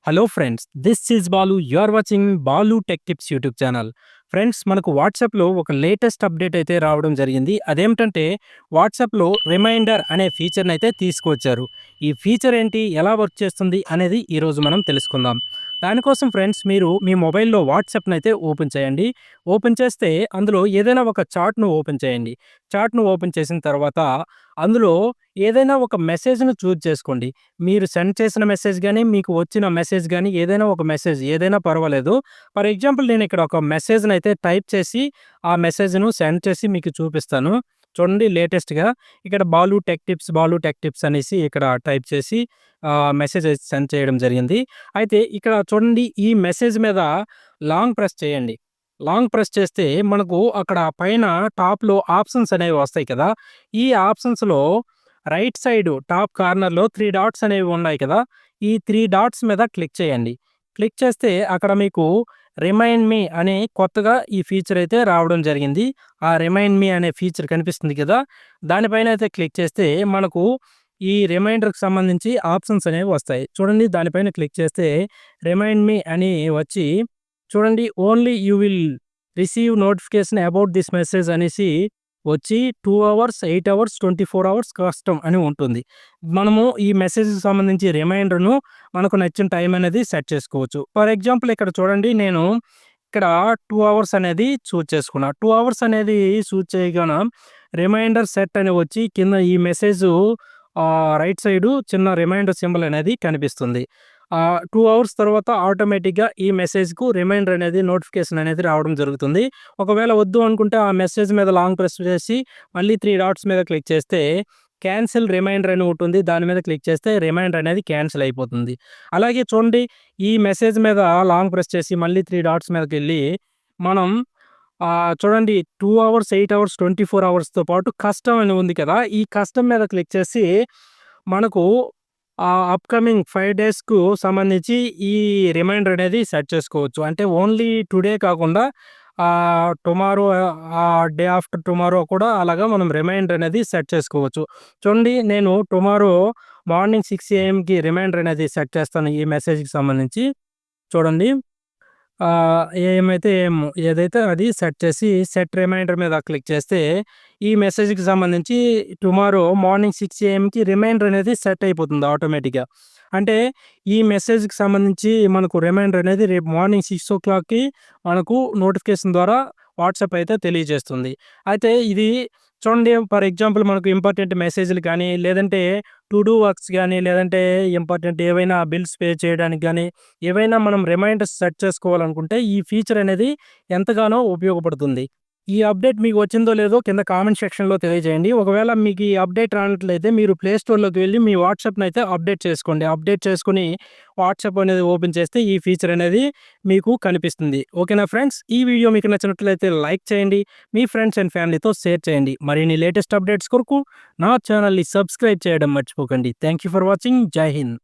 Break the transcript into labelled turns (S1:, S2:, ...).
S1: Hello friends, this is Balu. You are watching Balu tech tips YouTube channel. Friends, మనకు వాట్సాప్‌లో ఒక latest update అయితే రావడం జరిగింది. అదేమిటంటే వాట్సాప్‌లో రిమైండర్ అనే ఫీచర్‌ని అయితే తీసుకొచ్చారు. ఈ ఫీచర్ ఏంటి? ఎలా వర్క్ చేస్తుంది? అనేది ఈరోజు మనం తెలుసుకుందాం. దానికోసం ఫ్రెండ్స్, మీరు మీ మొబైల్‌లో వాట్సాప్‌ని అయితే ఓపెన్ చేయండి. ఓపెన్ చేస్తే అందులో ఏదైనా ఒక చాట్‌ను ఓపెన్ చేయండి. చాట్‌ను ఓపెన్ చేసిన తర్వాత అందులో ఏదైనా ఒక మెసేజ్‌ని చూజ్ చేసుకోండి. మీరు సెండ్ చేసిన మెసేజ్ గాని, మీకు వచ్చిన మెసేజ్ గాని ఏదైనా ఒక మెసేజ్ ఏదైనా పర్వాలేదు. ఫర్ ఎగ్జాంపుల్ నేనిక్కడ ఒక మెసేజ్‌నయితే టైప్ చేసి, ఆ మెసేజ్‌ను సెండ్ చేసి మీకు చూపిస్తాను. చూడండి లేటెస్ట్‌గా ఇక్కడ బాలు టెక్ టిప్స్ అనేసి ఇక్కడ టైప్ చేసి మెసేజ్ అయితే సెండ్ చేయడం జరిగింది. అయితే ఇక్కడ చూడండి, ఈ మెసేజ్ మీద లాంగ్ ప్రెస్ చేయండి. లాంగ్ ప్రెస్ చేస్తే మనకు అక్కడ పైన టాప్‌లో ఆప్షన్స్ అనేవి వస్తాయి కదా! ఈ ఆప్షన్స్‌లో రైట్ సైడ్ టాప్ కార్నర్‌లో 3 డాట్స్ అనేవి ఉన్నాయి కదా! ఈ 3 డాట్స్ మీద క్లిక్ చేయండి. క్లిక్ చేస్తే అక్కడ మీకు రిమైండ్ మీ అనే కొత్తగా ఈ ఫీచర్ అయితే రావడం జరిగింది. ఆ రిమైండ్ మీ అనే ఫీచర్ కనిపిస్తుంది కదా! దానిపైన అయితే క్లిక్ చేస్తే మనకు ఈ రిమైండర్‌కి సంబంధించి ఆప్షన్స్ అనేవి వస్తాయి. చూడండి, దానిపైన క్లిక్ చేస్తే రిమైండ్ మీ అని వచ్చి చూడండి, only you will receive notification about this message అనేసి వచ్చి 2 అవర్స్, 8 అవర్స్, 24 అవర్స్ కస్టమ్ అని ఉంటుంది. మనము ఈ మెసేజ్‌కి సంబంధించి రిమైండర్‌ను మనకు నచ్చిన టైం అనేది సెట్ చేసుకోవచ్చు. ఫర్ ఎగ్జాంపుల్ ఇక్కడ చూడండి, నేను ఇక్కడ 2 అవర్స్ అనేది చూజ్ చేసుకున్నా. 2 అవర్స్ అనేది చూజ్ చేయగాన రిమైండర్ సెట్ అని వచ్చి కింద ఈ మెసేజు రైట్ సైడు చిన్న రిమైండర్ సింబల్ అనేది కనిపిస్తుంది. 2 అవర్స్ తర్వాత ఆటోమేటిక్‌గా ఈ మెసేజ్‌కు రిమైండర్ అనేది నోటిఫికేషన్ అనేది రావడం జరుగుతుంది. ఒకవేళ వద్దు అనుకుంటే ఆ మెసేజ్ మీద లాంగ్ ప్రెస్ చేసి మళ్ళీ 3 డాట్స్ మీద క్లిక్ చేస్తే క్యాన్సిల్ రిమైండర్ అని ఉంటుంది. దాని మీద క్లిక్ చేస్తే రిమైండర్ అనేది క్యాన్సిల్ అయిపోతుంది. అలాగే చూడండి, ఈ మెసేజ్ మీద లాంగ్ ప్రెస్ చేసి మళ్ళీ 3 డాట్స్ మీదకెళ్ళి మనం చూడండి, 2 అవర్స్, 8 అవర్స్, 24 అవర్స్‌తో పాటు కస్టమ్ అని ఉంది కదా! ఈ కస్టమ్ మీద క్లిక్ చేసి మనకు అప్‌కమింగ్ 5 డేస్‌కు సంబంధించి ఈ రిమైండర్ అనేది సెట్ చేసుకోవచ్చు. అంటే ఓన్లీ టుడే కాకుండా టుమారో, డే ఆఫ్టర్ టుమారో కూడా అలాగా మనం రిమైండర్ అనేది సెట్ చేసుకోవచ్చు. చూడండి, నేను టుమారో మార్నింగ్ 6 ఏఎంకి రిమైండర్ అనేది సెట్ చేస్తాను ఈ మెసేజ్‌కి సంబంధించి. చూడండి, ఏమైతే ఏదైతే అది సెట్ చేసి సెట్ రిమైండర్ మీద క్లిక్ చేస్తే ఈ మెసేజ్‌కి సంబంధించి టుమారో మార్నింగ్ 6 ఏఎంకి రిమైండర్ అనేది సెట్ అయిపోతుంది ఆటోమేటిక్‌గా. అంటే ఈ మెసేజ్‌కి సంబంధించి మనకు రిమైండర్ అనేది రేపు మార్నింగ్ 6:00కి మనకు నోటిఫికేషన్ ద్వారా వాట్సాప్ అయితే తెలియజేస్తుంది. అయితే ఇది చూడండి, ఫర్ ఎగ్జాంపుల్ మనకు ఇంపార్టెంట్ మెసేజ్‌లు కానీ, లేదంటే టు డూ వర్క్స్ గానీ, లేదంటే ఇంపార్టెంట్ ఏవైనా బిల్స్ పే చేయడానికి గానీ, ఏవైనా మనం రిమైండర్స్ సెట్ చేసుకోవాలనుకుంటే ఈ ఫీచర్ అనేది ఎంతగానో ఉపయోగపడుతుంది. ఈ అప్డేట్ మీకు వచ్చిందో లేదో కింద కామెంట్ సెక్షన్‌లో తెలియజేయండి. ఒకవేళ మీకు ఈ అప్డేట్ రానట్లయితే మీరు ప్లే స్టోర్‌లోకి వెళ్లి మీ వాట్సాప్‌నయితే అప్డేట్ చేసుకోండి. అప్డేట్ చేసుకొని వాట్సాప్ అనేది ఓపెన్ చేస్తే ఈ ఫీచర్ అనేది మీకు కనిపిస్తుంది. ఓకేనా ఫ్రెండ్స్? ఈ వీడియో మీకు నచ్చినట్లయితే లైక్ చేయండి. మీ ఫ్రెండ్స్ అండ్ ఫ్యామిలీతో షేర్ చేయండి. మరిన్ని లేటెస్ట్ అప్డేట్స్ కొరకు నా ఛానల్‌ని సబ్స్క్రైబ్ చేయడం మర్చిపోకండి. Thank you for watching. జై హింద్.